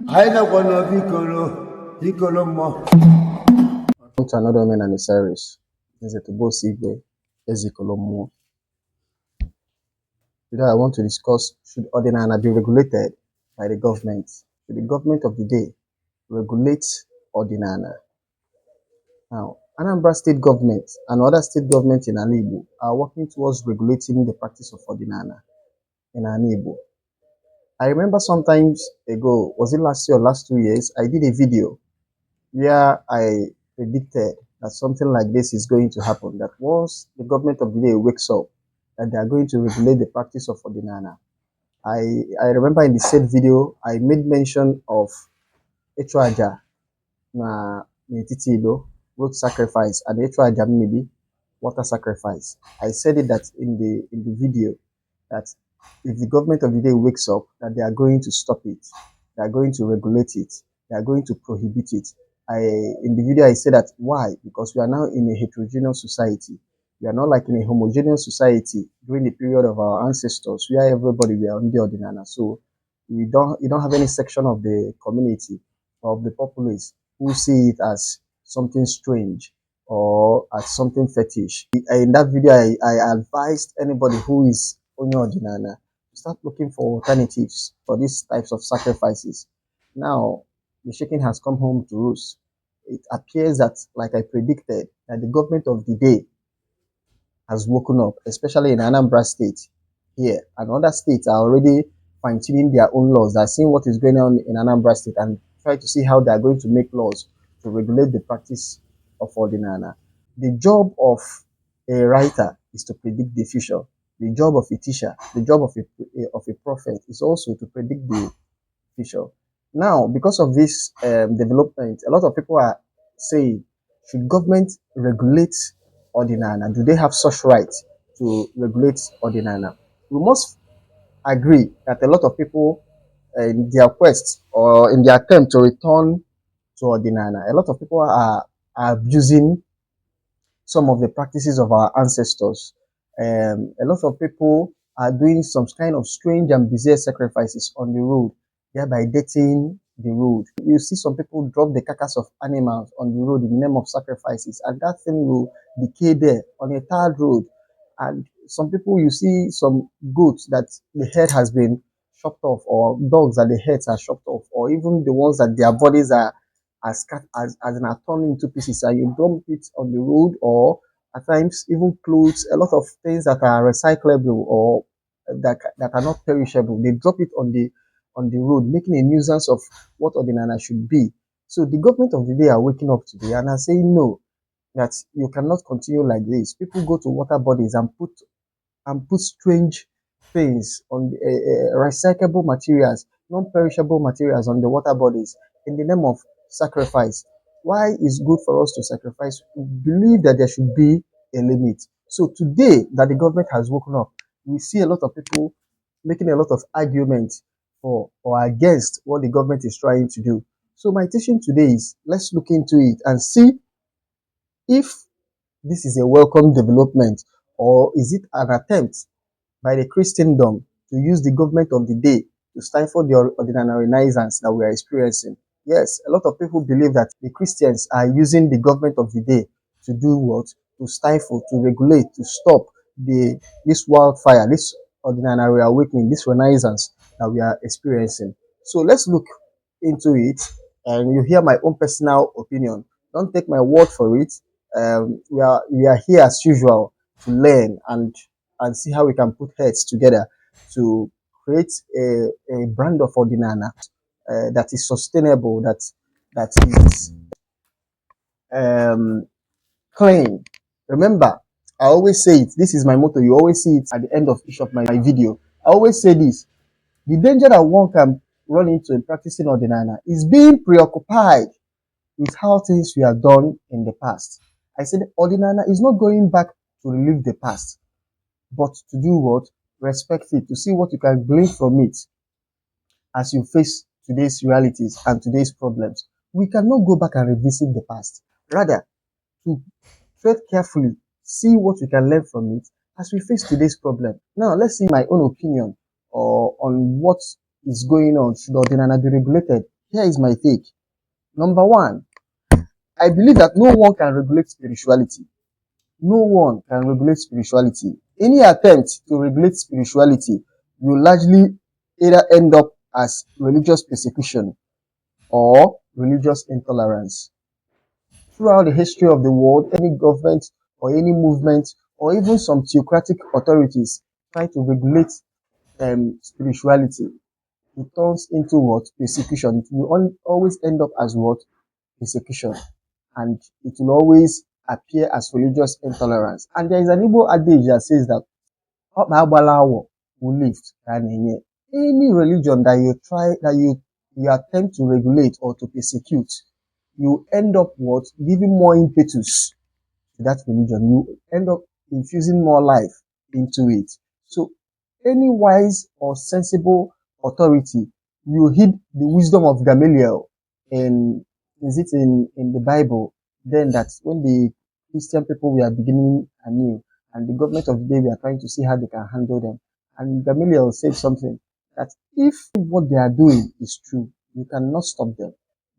Welcome to another men and the series. This is Igbo Ezikolomo. Today I want to discuss, should Odinani be regulated by the government? Should the government of the day regulate Odinani? Now, Anambra state government and other state governments in Igbo are working towards regulating the practice of Odinani in Igbo. I remember sometimes ago, was it last year or last 2 years, I did a video where I predicted that something like this is going to happen, that once the government of the day wakes up, that they are going to regulate the practice of Odinani. I remember in the said video, I made mention of Echuaja na Nititido, road sacrifice, and Echuaja maybe water sacrifice. I said it that in the video, that if the government of the day wakes up, that they are going to stop it, they are going to regulate it, they are going to prohibit it. In the video I said that why? Because we are now in a heterogeneous society. We are not like in a homogeneous society during the period of our ancestors, where everybody were on the Odinani. So you don't have any section of the community or of the populace who see it as something strange or as something fetish. In that video, I advised anybody who is on your Odinani to start looking for alternatives for these types of sacrifices. Now, the chicken has come home to roost. It appears that, like I predicted, that the government of the day has woken up, especially in Anambra State here. And other states are already fine-tuning their own laws. They're seeing what is going on in Anambra State and try to see how they are going to make laws to regulate the practice of Odinani. The job of a writer is to predict the future. The job of a teacher, the job of a prophet is also to predict the future. Now, because of this development, a lot of people are saying, should government regulate Odinani? Do they have such right to regulate Odinani? We must agree that a lot of people, in their quest or in their attempt to return to Odinani, a lot of people are abusing some of the practices of our ancestors. A lot of people are doing some kind of strange and bizarre sacrifices on the road, thereby dating the road. You see some people drop the carcass of animals on the road in the name of sacrifices, and that thing will decay there on a tarred road. And some people, you see some goats that the head has been chopped off, or dogs that the heads are chopped off, or even the ones that their bodies are as torn into pieces, and you dump it on the road, or at times even clothes, a lot of things that are recyclable or that are not perishable. They drop it on the road, making a nuisance of what Odinani should be. So the government of the day are waking up today and are saying no, that you cannot continue like this. People go to water bodies and put strange things on recyclable materials, non-perishable materials on the water bodies in the name of sacrifice. Why is good for us to sacrifice? We believe that there should be a limit. So today that the government has woken up, we see a lot of people making a lot of arguments for or against what the government is trying to do. So my teaching today is, let's look into it and see if this is a welcome development, or is it an attempt by the Christendom to use the government of the day to stifle the Odinani renaissance that we are experiencing. Yes, a lot of people believe that the Christians are using the government of the day to do what? To stifle, to regulate, to stop this wildfire, this Odinani reawakening, this renaissance that we are experiencing. So let's look into it, and you hear my own personal opinion. Don't take my word for it. We are here as usual to learn and see how we can put heads together to create a brand of Odinani that is sustainable, that is clean. Remember, I always say it. This is my motto. You always see it at the end of each of my video. I always say this: the danger that one can run into in practicing Odinani is being preoccupied with how things were done in the past. I said Odinani is not going back to relive the past, but to do what? Respect it, to see what you can glean from it as you face today's realities and today's problems. We cannot go back and revisit the past. Rather, to tread carefully, see what we can learn from it as we face today's problem. Now, let's see my own opinion on what is going on. Should Odinani be regulated Here is my take. Number one, I believe that no one can regulate spirituality. No one can regulate spirituality. Any attempt to regulate spirituality will largely either end up as religious persecution or religious intolerance. Throughout the history of the world, any government or any movement or even some theocratic authorities try to regulate spirituality, it turns into what? Persecution. It will always end up as what? Persecution. And it will always appear as religious intolerance. And there is an Igbo adage that says that will lift. Any religion that you attempt to regulate or to persecute, you end up what? Giving more impetus to that religion. You end up infusing more life into it. So any wise or sensible authority, you heed the wisdom of Gamaliel in in the Bible, then that's when the Christian people were beginning anew and the government of the day were trying to see how they can handle them. And Gamaliel said something that if what they are doing is true, you cannot stop them.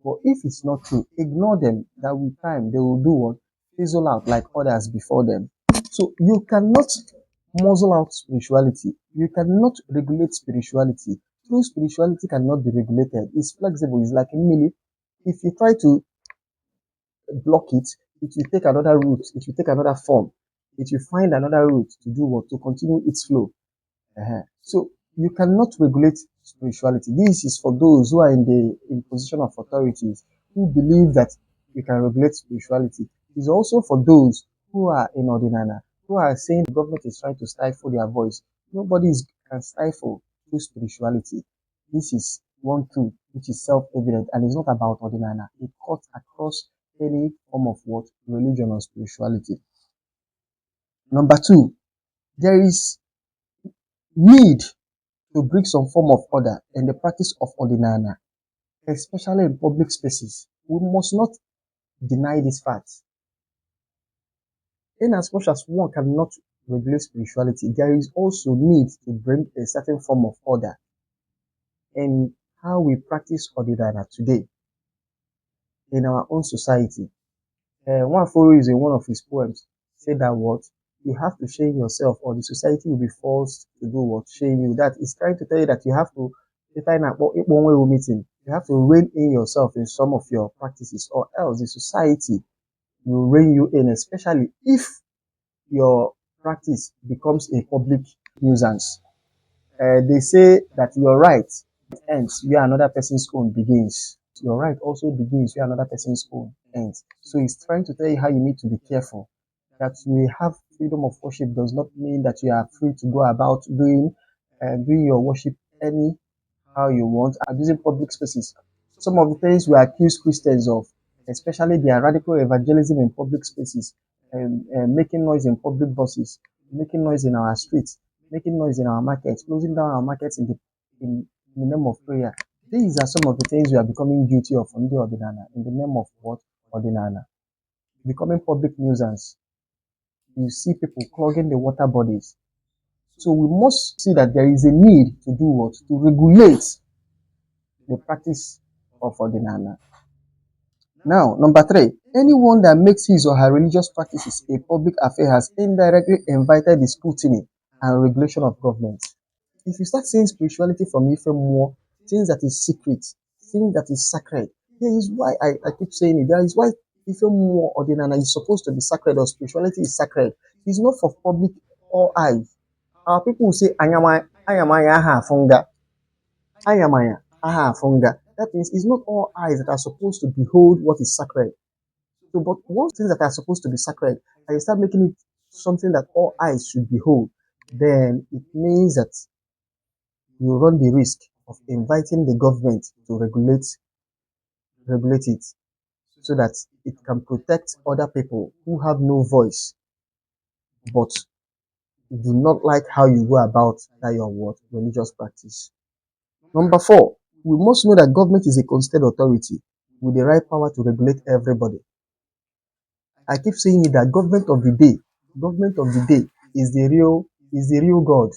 But if it's not true, ignore them, that with time they will do what? Fizzle out like others before them. So you cannot muzzle out spirituality. You cannot regulate spirituality. True spirituality cannot be regulated. It's flexible. It's like a millet. If you try to block it, it will take another route. It will take another form. It will find another route to do what? To continue its flow. So you cannot regulate spirituality. This is for those who are in position of authorities who believe that you can regulate spirituality. It's also for those who are in Odinana, who are saying the government is trying to stifle their voice. Nobody can stifle true spirituality. This is one truth which is self-evident and it's not about Odinana. It cuts across any form of what? Religion or spirituality. Number two, there is need to bring some form of order in the practice of Odinana, especially in public spaces. We must not deny this fact. In as much as one cannot regulate spirituality, there is also need to bring a certain form of order in how we practice Odinana today in our own society. One is in one of his poems said that what? You have to shame yourself or the society will be forced to do what? Shame you. That is trying to tell you that you have to meeting. You have to rein in yourself in some of your practices or else the society will rein you in, especially if your practice becomes a public nuisance. They say that your right ends where another person's own begins. Your right also begins where another person's own ends. So it's trying to tell you how you need to be careful. That you have freedom of worship does not mean that you are free to go about doing your worship any how you want, abusing public spaces. Some of the things we accuse Christians of, especially their radical evangelism in public spaces, making noise in public buses, making noise in our streets, making noise in our markets, closing down our markets in the name of prayer. These are some of the things we are becoming guilty of on the Odinana, in the name of what? Odinana. Becoming public nuisance. You see people clogging the water bodies. So we must see that there is a need to do what? To regulate the practice of Odinana. Now, number three, anyone that makes his or her religious practices a public affair has indirectly invited the scrutiny and regulation of government. If you start seeing spirituality from Ife more, things that is secret, things that is sacred, there is why I keep saying it. There is why Ife more Odinana is supposed to be sacred or spirituality is sacred. It's not for public or eyes. Our people will say, Ayamaya aha funga. Ayamaya aha funga. That means it's not all eyes that are supposed to behold what is sacred. So, but once things that are supposed to be sacred, and you start making it something that all eyes should behold, then it means that you run the risk of inviting the government to regulate it so that it can protect other people who have no voice but do not like how you go about that your what religious practice. Number four, we must know that government is a constituted authority with the right power to regulate everybody. I keep saying it that government of the day is the real God.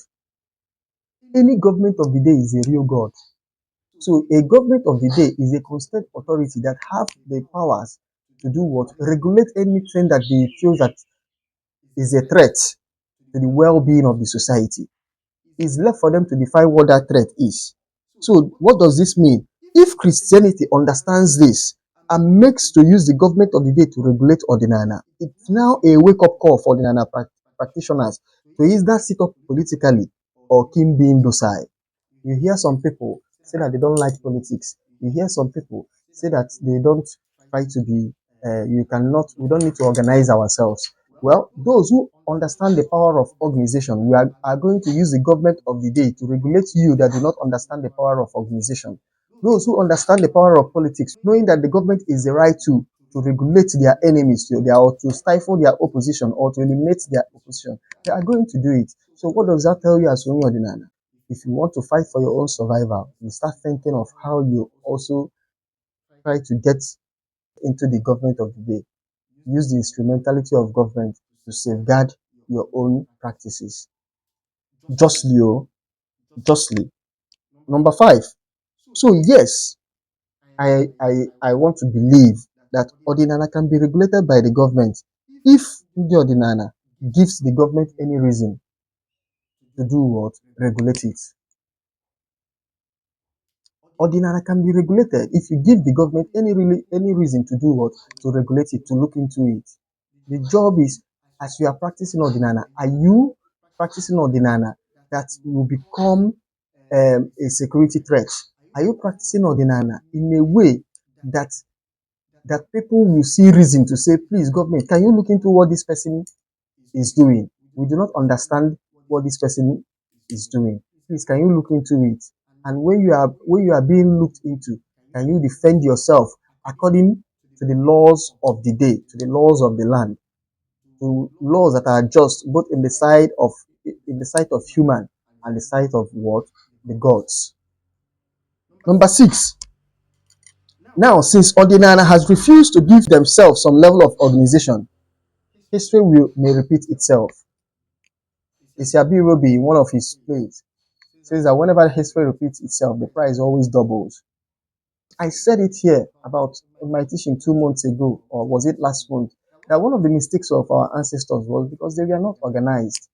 Any government of the day is the real God. So a government of the day is a constant authority that have the powers to do what? Regulate anything that they feel that is a threat to the well-being of the society. It's left for them to define what that threat is. So what does this mean? If Christianity understands this and makes to use the government of the day to regulate Odinana, it's now a wake-up call for Odinana practitioners to either sit up politically or keep being docile. You hear some people say that they don't like politics. You hear some people say that they don't try to be, we don't need to organize ourselves. Well, those who understand the power of organization, are going to use the government of the day to regulate you that do not understand the power of organization. Those who understand the power of politics, knowing that the government is the right to regulate their enemies, or to stifle their opposition or to eliminate their opposition, they are going to do it. So what does that tell you as Onyo? If you want to fight for your own survival, you start thinking of how you also try to get into the government of the day. Use the instrumentality of government to safeguard your own practices. Justly, oh, justly. Number five. So yes, I want to believe that Odinana can be regulated by the government if the Odinana gives the government any reason to do what? Regulate it. Ordinary can be regulated if you give the government any reason to do what? To regulate it, to look into it. The job is, as you are practicing Ordinana, are you practicing Ordinana that will become a security threat? Are you practicing Ordinana in a way that people will see reason to say, please, government, can you look into what this person is doing? We do not understand what this person is doing. Please, can you look into it? And when you are being looked into, can you defend yourself according to the laws of the day, to the laws of the land, to laws that are just both in the sight of human and the sight of what? The gods. Number six. Now, since Ordinana has refused to give themselves some level of organization, history may repeat itself. Isiabi Robi, in one of his plays, says that whenever history repeats itself, the price always doubles. I said it here about my teaching 2 months ago, or was it last month, that one of the mistakes of our ancestors was because they were not organized.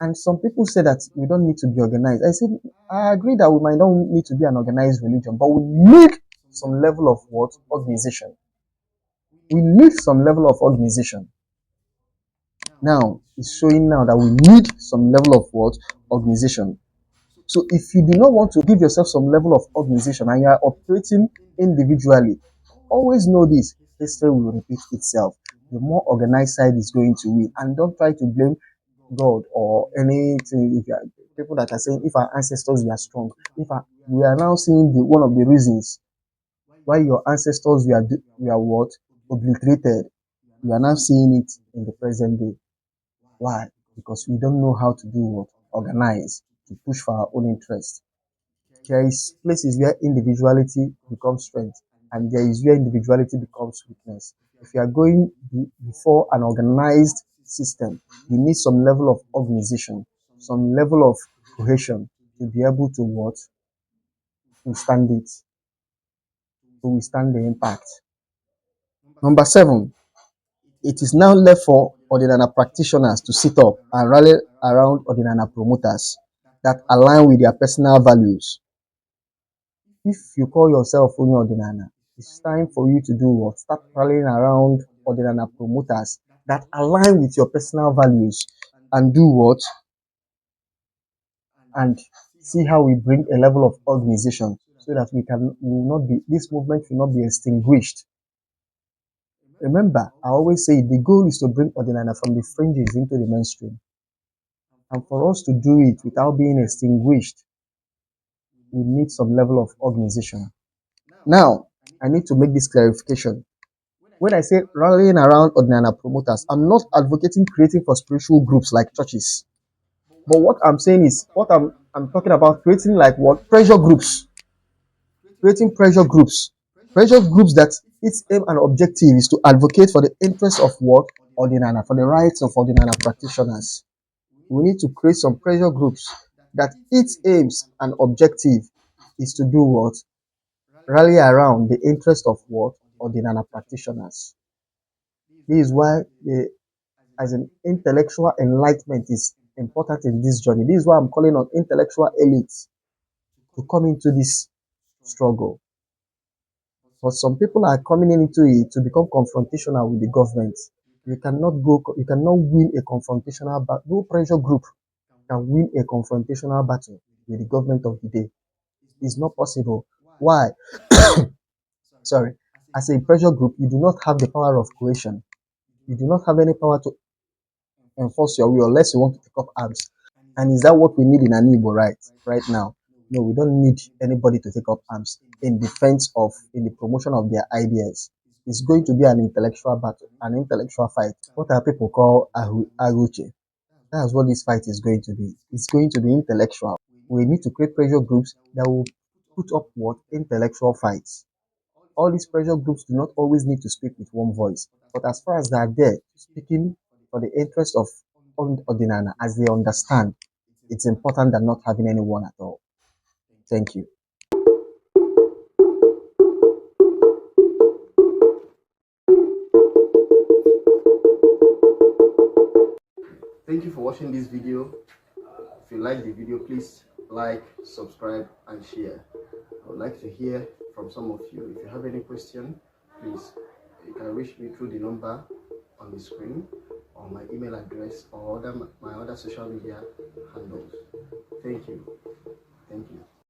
And some people say that we don't need to be organized. I said, I agree that we might not need to be an organized religion, but we need some level of what? Organization. We need some level of organization. Now, it's showing now that we need some level of what? Organization. So if you do not want to give yourself some level of organization and you are operating individually, always know this: history will repeat itself. The more organized side is going to win. And don't try to blame God or anything. If you are, people that are saying, if our ancestors were strong, we are now seeing one of the reasons why your ancestors were what? Obliterated. We are now seeing it in the present day. Why? Because we don't know how to do what? Organize to push for our own interest. There is places where individuality becomes strength, and there is where individuality becomes weakness. If you are going before an organized system, you need some level of organization, some level of cohesion to be able to what? Withstand it, to withstand the impact. Number seven, it is now left for Odinana practitioners to sit up and rally around Odinana promoters that align with their personal values. If you call yourself only Odinana, it's time for you to do what? Start rallying around Odinana promoters that align with your personal values and do what? And see how we bring a level of organization so that this movement will not be extinguished. Remember, I always say the goal is to bring Odinana from the fringes into the mainstream. And for us to do it without being extinguished, we need some level of organization. Now, I need to make this clarification. When I say rallying around Odinana promoters, I'm not advocating creating for spiritual groups like churches. But what I'm saying is, I'm talking about creating like what? Pressure groups. Creating pressure groups. Pressure groups that its aim and objective is to advocate for the interests of what? Ordinana, for the rights of Ordinana practitioners. We need to create some pressure groups that its aims and objective is to do what? Rally around the interest of what? Odinana practitioners. This is why as an intellectual enlightenment is important in this journey. This is why I'm calling on intellectual elites to come into this struggle. But some people are coming into it to become confrontational with the government. You cannot win a confrontational battle. No pressure group can win a confrontational battle with the government of the day. It's not possible. Why? Sorry. As a pressure group, you do not have the power of coercion. You do not have any power to enforce your will unless you want to take up arms. And is that what we need in an Igbo right now? No, we don't need anybody to take up arms in defense of, in the promotion of their ideas. It's going to be an intellectual battle, an intellectual fight. What our people call aguche. That's what this fight is going to be. It's going to be intellectual. We need to create pressure groups that will put up what? Intellectual fights. All these pressure groups do not always need to speak with one voice, but as far as they are there speaking for the interest of Odinana, as they understand, it's important than not having anyone at all. Thank you. Thank you for watching this video. If you like the video, please like, subscribe, and share. I would like to hear from some of you. If you have any question, please, you can reach me through the number on the screen or my email address or my other social media handles. Thank you.